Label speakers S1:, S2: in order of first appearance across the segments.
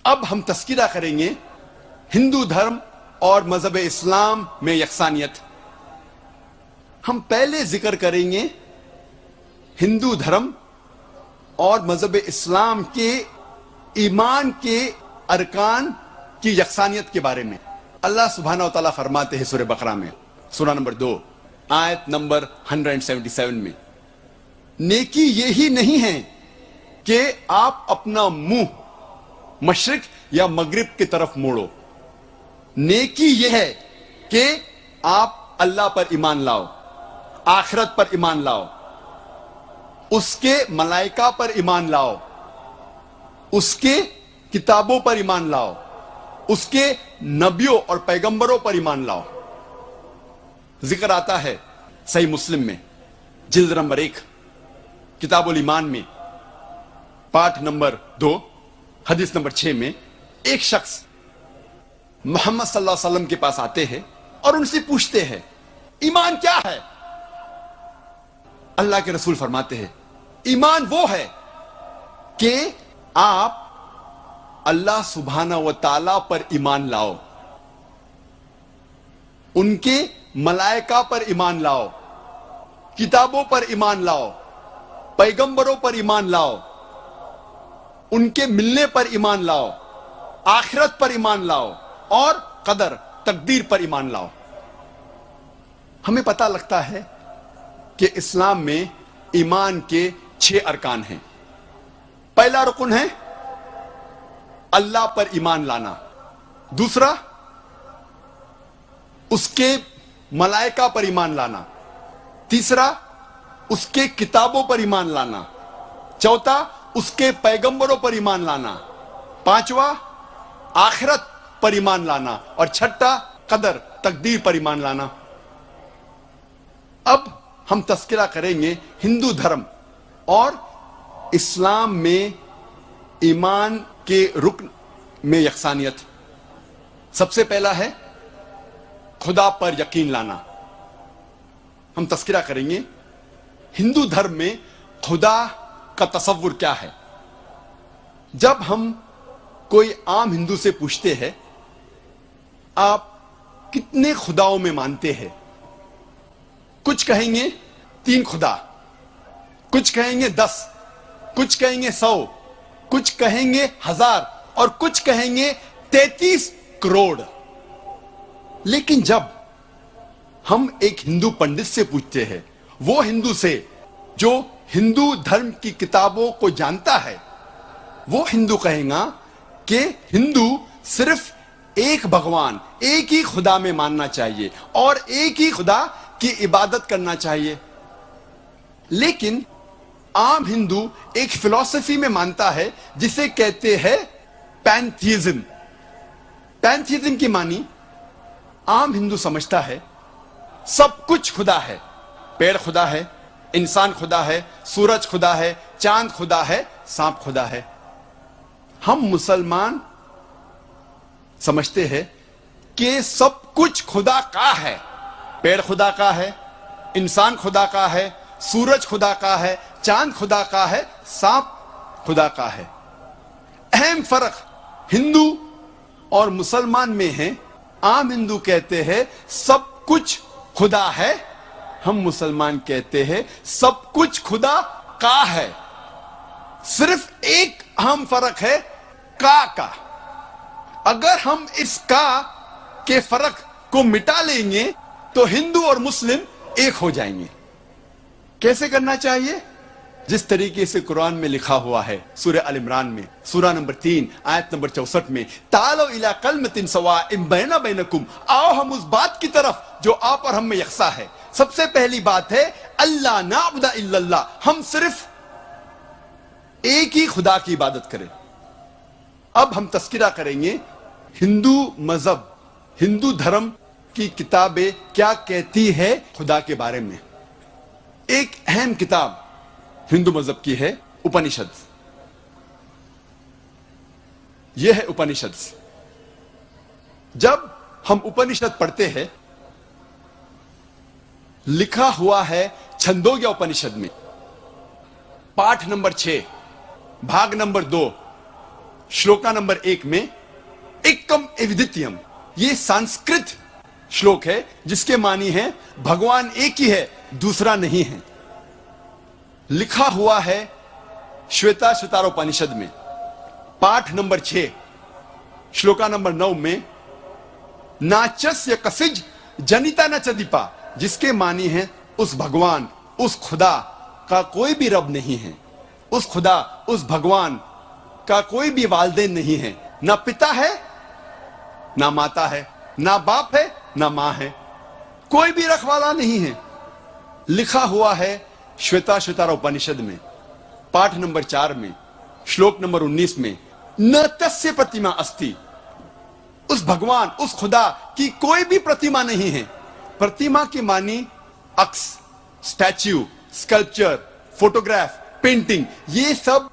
S1: अब हम तस्कीरा करेंगे हिंदू धर्म और मजहब इस्लाम में यकसानियत। हम पहले जिक्र करेंगे हिंदू धर्म और मजहब इस्लाम के ईमान के अरकान की यकसानियत के बारे में। अल्लाह सुब्हानहू व तआला फरमाते हैं सूरह बकरा में, सूरा नंबर 2 आयत नंबर 177 में, नेकी यही नहीं है कि आप अपना मुंह मशरिक या मगरिब की तरफ मोड़ो। नेकी यह है कि आप अल्लाह पर ईमान लाओ, आखिरत पर ईमान लाओ, उसके मलाइका पर ईमान लाओ, उसके किताबों पर ईमान लाओ, उसके नबियों और पैगंबरों पर ईमान लाओ। जिक्र आता है सही मुस्लिम में जिल्द नंबर 1 किताबुल ईमान में पाठ नंबर 2 हदीस नंबर 6 में एक शख्स मोहम्मद सल्लल्लाहु अलैहि वसल्लम के पास आते हैं और उनसे पूछते हैं ईमान क्या है। अल्लाह के रसूल फरमाते हैं ईमान वो है कि आप अल्लाह सुब्हानहू व तआला पर ईमान लाओ, उनके मलाइका पर ईमान लाओ, किताबों पर ईमान लाओ, पैगंबरों पर ईमान लाओ, उनके मिलने पर ईमान लाओ, आखिरत पर ईमान लाओ और कदर तकदीर पर ईमान लाओ। हमें पता लगता है कि इस्लाम में ईमान के 6 अरकान हैं। पहला रुकन है अल्लाह पर ईमान लाना, दूसरा उसके मलाइका पर ईमान लाना, तीसरा उसके किताबों पर ईमान लाना, चौथा उसके पैगंबरों पर ईमान लाना, पांचवा आखिरत पर ईमान लाना और छठा कदर तकदीर पर ईमान लाना। अब हम तस्करा करेंगे हिंदू धर्म और इस्लाम में ईमान के रुकन में यकसानियत। सबसे पहला है खुदा पर यकीन लाना। हम तस्करा करेंगे हिंदू धर्म में खुदा का तसव्वुर क्या है। जब हम कोई आम हिंदू से पूछते हैं आप कितने खुदाओं में मानते हैं, कुछ कहेंगे 3 खुदा, कुछ कहेंगे 10, कुछ कहेंगे 100, कुछ कहेंगे 1000 और कुछ कहेंगे 33 करोड़। लेकिन जब हम एक हिंदू पंडित से पूछते हैं, वो हिंदू से जो हिंदू धर्म की किताबों को जानता है, वो हिंदू कहेगा कि हिंदू सिर्फ एक भगवान, एक ही खुदा में मानना चाहिए और एक ही खुदा की इबादत करना चाहिए। लेकिन आम हिंदू एक फिलॉसफी में मानता है जिसे कहते हैं पैंथीइज्म। पैंथीइज्म की मानी आम हिंदू समझता है सब कुछ खुदा है, पेड़ खुदा है, इंसान खुदा है, सूरज खुदा है, चांद खुदा है, सांप खुदा है। हम मुसलमान समझते हैं कि सब कुछ खुदा का है, पेड़ खुदा का है, इंसान खुदा का है, सूरज खुदा का है, चांद खुदा का है, सांप खुदा का है। अहम फर्क हिंदू और मुसलमान में है। आम हिंदू कहते हैं सब कुछ खुदा है, हम मुसलमान कहते हैं सब कुछ खुदा का है। सिर्फ एक अहम फर्क है का। अगर हम इस का के फर्क को मिटा लेंगे तो हिंदू और मुस्लिम एक हो जाएंगे। कैसे करना चाहिए? जिस तरीके से कुरान में लिखा हुआ है सूरह अल इमरान में सूरा नंबर 3 आयत नंबर 64 में, तालो इला कलमतिन सवाइम बैना बैनकुम, आओ हम उस बात की तरफ जो आप और हम में यकसा है। सबसे पहली बात है अल्लाह नाबुदा इल्लल्लाह, हम सिर्फ एक ही खुदा की इबादत करें। अब हम तस्किरा करेंगे हिंदू मजहब, हिंदू धर्म की किताबें क्या कहती है खुदा के बारे में। एक अहम किताब हिंदू मजहब की है उपनिषद। यह है उपनिषद। जब हम उपनिषद पढ़ते हैं, लिखा हुआ है छंदोग्य उपनिषद में पाठ नंबर 6 भाग नंबर 2 श्लोका नंबर 1 में एकम एविदित्यम, ये संस्कृत श्लोक है जिसके मानी है भगवान एक ही है, दूसरा नहीं है। लिखा हुआ है श्वेता श्वेतारोपनिषद में पाठ नंबर 6 श्लोका नंबर 9 में नाचस्य कसिज जनिता न चदीपा, जिसके मानी है उस भगवान, उस खुदा का कोई भी रब नहीं है, उस खुदा, उस भगवान का कोई भी वालदेन नहीं है, ना पिता है ना माता है, ना बाप है ना मां है, कोई भी रखवाला नहीं है। लिखा हुआ है श्वेता श्वेतारोपनिषद में पाठ नंबर 4 में श्लोक नंबर 19 में न तस्य प्रतिमा अस्ति, उस भगवान, उस खुदा की कोई भी प्रतिमा नहीं है। प्रतिमा की मानी अक्स, स्टैच्यू, स्कल्पचर, फोटोग्राफ, पेंटिंग, ये सब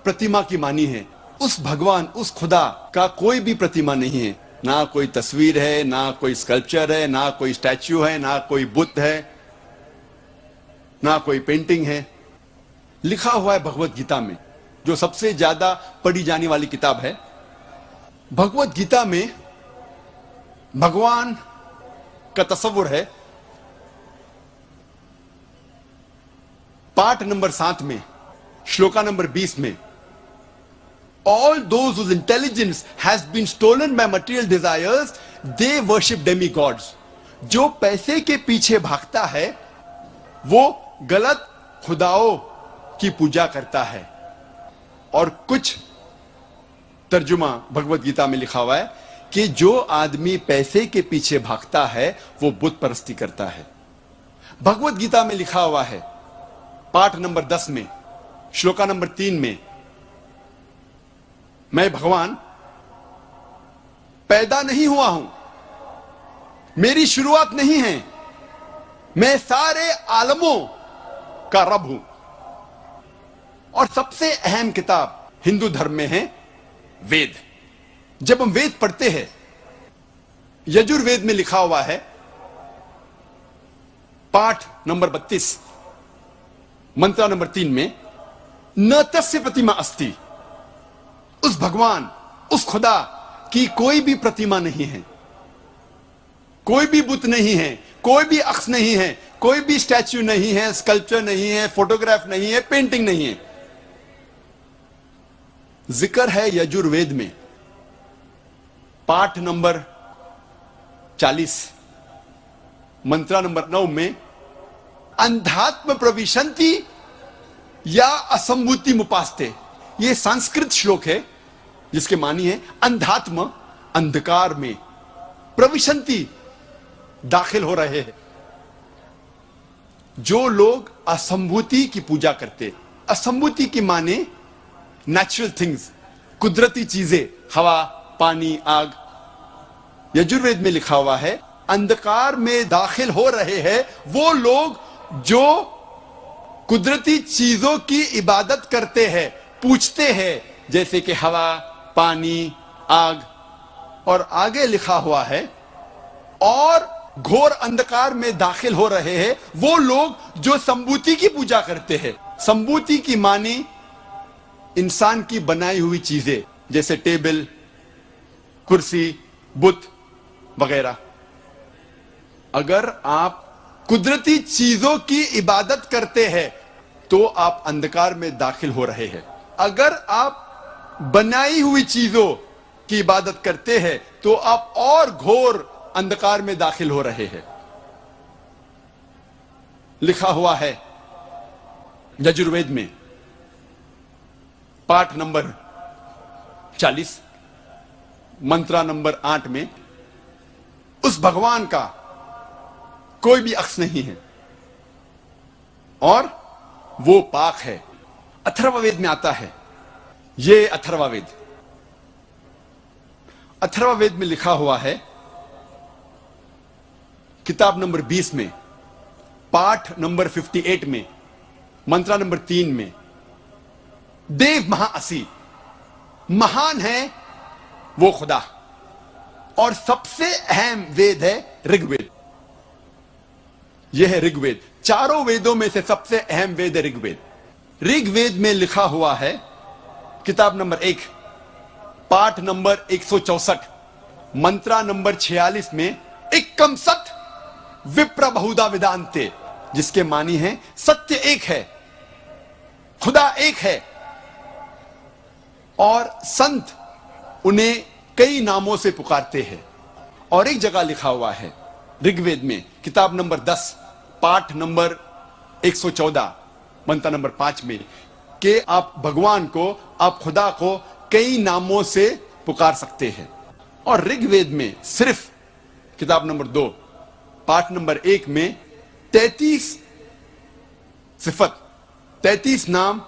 S1: प्रतिमा की मानी है। उस भगवान, उस खुदा का कोई भी प्रतिमा नहीं है, ना कोई तस्वीर है, ना कोई स्कल्पचर है, ना कोई स्टैच्यू है, ना कोई बुत है, ना कोई पेंटिंग है। लिखा हुआ है भगवत गीता में, जो सबसे ज्यादा पढ़ी जाने वाली किताब है। भगवत गीता में भगवान का तस्वुर है पाठ नंबर 7 में श्लोका नंबर 20 में all those whose intelligence has been stolen by material desires they worship demigods। जो पैसे के पीछे भागता है वो गलत खुदाओं की पूजा करता है। और कुछ तर्जुमा भगवत गीता में लिखा हुआ है कि जो आदमी पैसे के पीछे भागता है वो बुत परस्ती करता है। भगवत गीता में लिखा हुआ है पाठ नंबर 10 में श्लोका नंबर 3 में मैं भगवान पैदा नहीं हुआ हूं, मेरी शुरुआत नहीं है, मैं सारे आलमों का रब हूं। और सबसे अहम किताब हिंदू धर्म में है वेद। जब हम वेद पढ़ते हैं, यजुर्वेद में लिखा हुआ है पाठ नंबर 32 मंत्र नंबर 3 में न तस्य प्रतिमा अस्ति, उस भगवान, उस खुदा की कोई भी प्रतिमा नहीं है, कोई भी बुत नहीं है, कोई भी अक्स नहीं है, कोई भी स्टैच्यू नहीं है, स्कल्पचर नहीं है, फोटोग्राफ नहीं है, पेंटिंग नहीं है। जिक्र है यजुर्वेद में पाठ नंबर 40 मंत्र नंबर 9 में अंधात्म प्रविशंति या असंभूति मुपास्ते। यह संस्कृत श्लोक है जिसके मानी है अंधात्म, अंधकार में, प्रविशंति, दाखिल हो रहे हैं। जो लोग असंभूति की पूजा करते, असंभूति की माने नेचुरल थिंग्स, कुदरती चीजें, हवा, पानी, आग। यजुर्वेद में लिखा हुआ है अंधकार में दाखिल हो रहे हैं वो लोग जो कुदरती चीजों की इबादत करते हैं, पूछते हैं, जैसे कि हवा, पानी, आग। और आगे लिखा हुआ है और घोर अंधकार में दाखिल हो रहे हैं वो लोग जो संभूति की पूजा करते हैं। संभूति की मानी इंसान की बनाई हुई चीजें, जैसे टेबल, कुर्सी, बुत वगैरह। अगर आप कुदरती चीजों की इबादत करते हैं तो आप अंधकार में दाखिल हो रहे हैं। अगर आप बनाई हुई चीजों की इबादत करते हैं तो आप और घोर अंधकार में दाखिल हो रहे हैं। लिखा हुआ है यजुर्वेद में पाठ नंबर 40 मंत्र नंबर 8 में उस भगवान का कोई भी अक्स नहीं है और वो पाक है। अथर्ववेद में आता है, ये अथर्ववेद, अथर्ववेद में लिखा हुआ है किताब नंबर 20 में पाठ नंबर 58 में मंत्र नंबर 3 में देव महाअसी, महान है वो खुदा। और सबसे अहम वेद है ऋग्वेद। यह है ऋग्वेद। चारों वेदों में से सबसे अहम वेद है ऋग्वेद। ऋग्वेद में लिखा हुआ है किताब नंबर 1 पाठ नंबर 164, मंत्रा नंबर 46 में एकम सत विप्र बहुधा वेदांते, जिसके मानी है सत्य एक है, खुदा एक है, और संत उन्हें कई नामों से पुकारते हैं। और एक जगह लिखा हुआ है ऋग्वेद में, किताब नंबर 10, पाठ नंबर 114, मंत्र नंबर 5 में, कि आप भगवान को, आप खुदा को कई नामों से पुकार सकते हैं। और ऋग्वेद में सिर्फ किताब नंबर 2, पाठ नंबर 1 में 33 सिफत, 33 नाम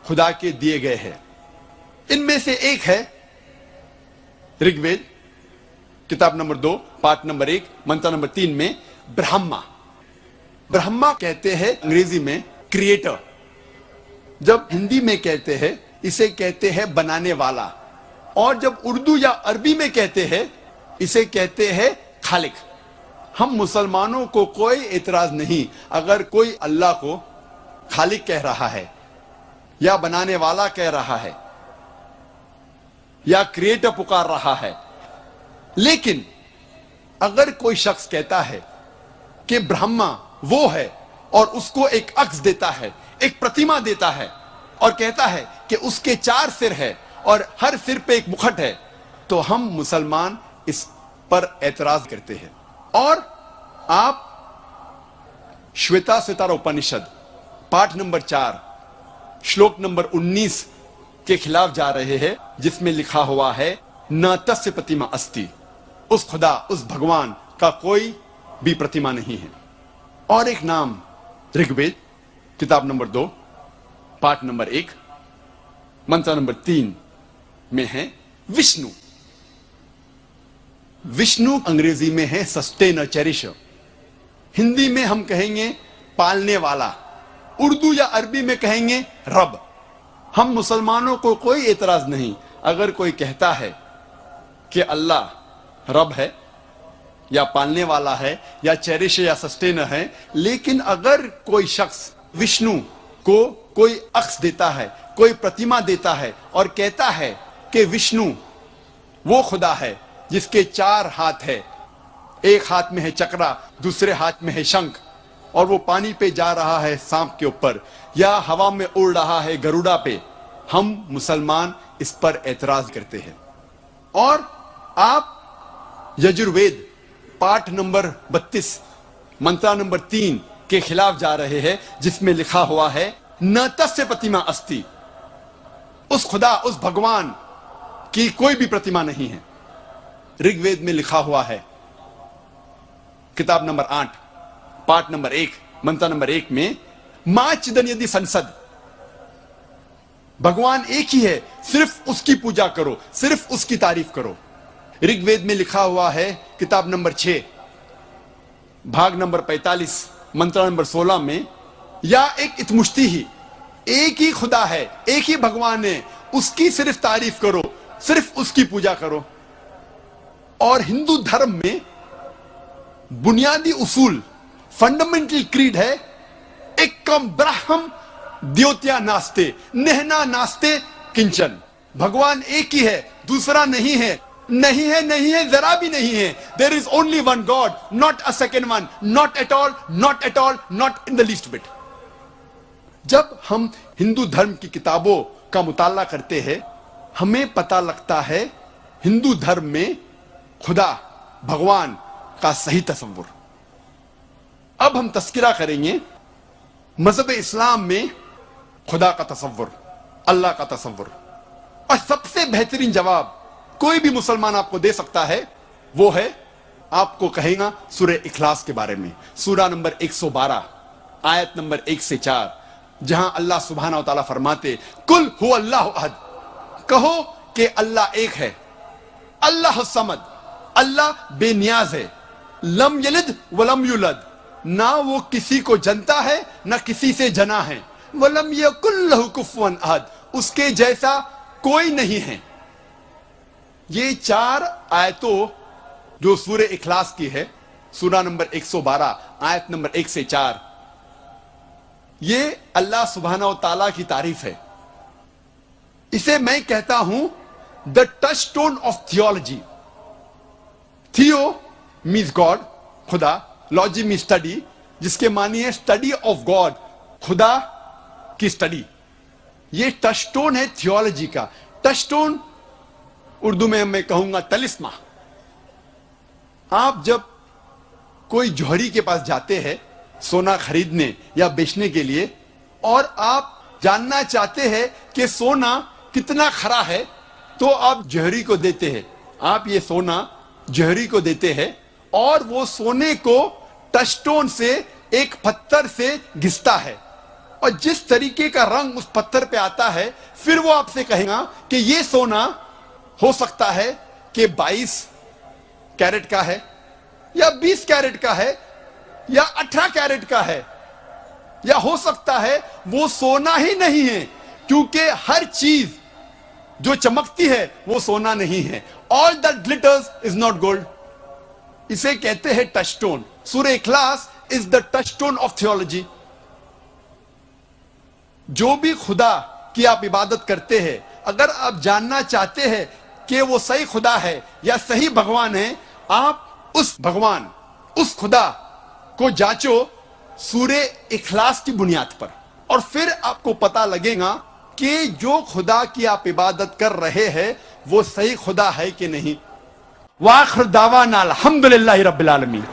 S1: खुदा के दिए गए हैं। इनमें से एक है ऋग्वेद किताब नंबर 2, पाठ नंबर 1, मंत्र नंबर 3 में ब्रह्मा। ब्रह्मा कहते हैं अंग्रेजी में क्रिएटर, जब हिंदी में कहते हैं इसे कहते हैं बनाने वाला, और जब उर्दू या अरबी में कहते हैं इसे कहते हैं खालिक। हम मुसलमानों को कोई एतराज नहीं अगर कोई अल्लाह को खालिक कह रहा है, या बनाने वाला कह रहा है, या क्रिएटर पुकार रहा है। लेकिन अगर कोई शख्स कहता है कि ब्रह्मा वो है और उसको एक अक्स देता है, एक प्रतिमा देता है, और कहता है कि उसके 4 सिर है और हर सिर पे एक मुखट है, तो हम मुसलमान इस पर एतराज करते हैं। और आप श्वेता सितारा उपनिषद पाठ नंबर 4 श्लोक नंबर 19 के खिलाफ जा रहे हैं, जिसमें लिखा हुआ है न तस्य प्रतिमा अस्ति, उस खुदा, उस भगवान का कोई भी प्रतिमा नहीं है। और एक नाम ऋग्वेद किताब नंबर 2, पाठ नंबर 1, मंत्र नंबर 3 में है विष्णु। विष्णु अंग्रेजी में है सस्टेनर, चेरिशर। हिंदी में हम कहेंगे पालने वाला, उर्दू या अरबी में कहेंगे रब। हम मुसलमानों को कोई एतराज नहीं अगर कोई कहता है कि अल्लाह रब है, या पालने वाला है, या चेरिश या सस्टेनर है। लेकिन अगर कोई शख्स विष्णु को कोई अक्स देता है, कोई प्रतिमा देता है, और कहता है कि विष्णु वो खुदा है जिसके 4 हाथ है, एक हाथ में है चक्रा, दूसरे हाथ में है शंख, और वो पानी पे जा रहा है सांप के ऊपर, या हवा में उड़ रहा है गरुड़ा पे, हम मुसलमान इस पर एतराज करते हैं। और आप यजुर्वेद पाठ नंबर 32 मंत्र नंबर 3 के खिलाफ जा रहे हैं, जिसमें लिखा हुआ है न तस्य प्रतिमा अस्ति, उस खुदा, उस भगवान की कोई भी प्रतिमा नहीं है। ऋग्वेद में लिखा हुआ है किताब नंबर 8 पाठ नंबर 1 मंत्र नंबर 1 में मां चिदन यदि संसद, भगवान एक ही है, सिर्फ उसकी पूजा करो, सिर्फ उसकी तारीफ करो। ऋग्वेद में लिखा हुआ है किताब नंबर 6 भाग नंबर 45 मंत्र नंबर 16 में, या एक इतमुश्ती ही, एक ही खुदा है, एक ही भगवान है, उसकी सिर्फ तारीफ करो, सिर्फ उसकी पूजा करो। और हिंदू धर्म में बुनियादी उसूल, फंडामेंटल क्रीड है एकम ब्रह्म द्योत्या नास्ते नेहना नास्ते किंचन, भगवान एक ही है, दूसरा नहीं है, नहीं है, नहीं है, जरा भी नहीं है। There is only one God, not a second one, not at all, not at all, not in the least bit. जब हम हिंदू धर्म की किताबों का मुताला करते हैं, हमें पता लगता है हिंदू धर्म में खुदा, भगवान का सही तस्वुर। अब हम तस्किरा करेंगे मजहब इस्लाम में खुदा का तस्वुर, अल्लाह का तस्वुर। और सबसे बेहतरीन जवाब कोई भी मुसलमान आपको दे सकता है, वो है, आपको कहेगा सूरह इखलास के बारे में, सूरा नंबर 112 आयत नंबर 1 से 4, जहां अल्लाह सुब्हानहू व तआला फरमाते कुल हु अल्लाहु अहद, कहो कि अल्लाह एक है, अल्लाह समद, अल्लाह बेनियाज है, लम यलिद वलम युलद, ना वो किसी को जनता है ना किसी से जना है, वलम यकुल लहु कुफुवन अहद, उसके जैसा कोई नहीं है। ये 4 आयतों जो सूरह इखलास की है, सूरा नंबर 112 आयत नंबर 1 से 4, ये अल्लाह सुब्हानहू व तआला की तारीफ है। इसे मैं कहता हूं द टचस्टोन ऑफ थियोलॉजी। थियो मीन्स गॉड, खुदा, लॉजी मीन्स स्टडी, जिसके मानी है स्टडी ऑफ गॉड, खुदा की स्टडी। ये टचस्टोन है थियोलॉजी का। टचस्टोन उर्दू में मैं कहूंगा तलिस्मा। आप जब कोई जौहरी के पास जाते हैं सोना खरीदने या बेचने के लिए, और आप जानना चाहते हैं कि सोना कितना खरा है, तो आप जौहरी को देते हैं। आप ये सोना जौहरी को देते हैं और वो सोने को टचस्टोन से, एक पत्थर से घिसता है, और जिस तरीके का रंग उस पत्थर पे आता है, फिर वो आपसे कहेगा कि ये सोना हो सकता है कि 22 कैरेट का है, या 20 कैरेट का है, या 18 कैरेट का है, या हो सकता है वो सोना ही नहीं है, क्योंकि हर चीज जो चमकती है वो सोना नहीं है। All that glitters is not gold. इसे कहते हैं टचस्टोन। सूरह इखलास is the touchstone of theology. जो भी खुदा की आप इबादत करते हैं, अगर आप जानना चाहते हैं कि वो सही खुदा है या सही भगवान है, आप उस भगवान, उस खुदा को जांचो सूरह इखलास की बुनियाद पर, और फिर आपको पता लगेगा कि जो खुदा की आप इबादत कर रहे हैं वो सही खुदा है कि नहीं। वाखिर दावाना अल्हम्दुलिल्लाहि रब्बिल आलमीन।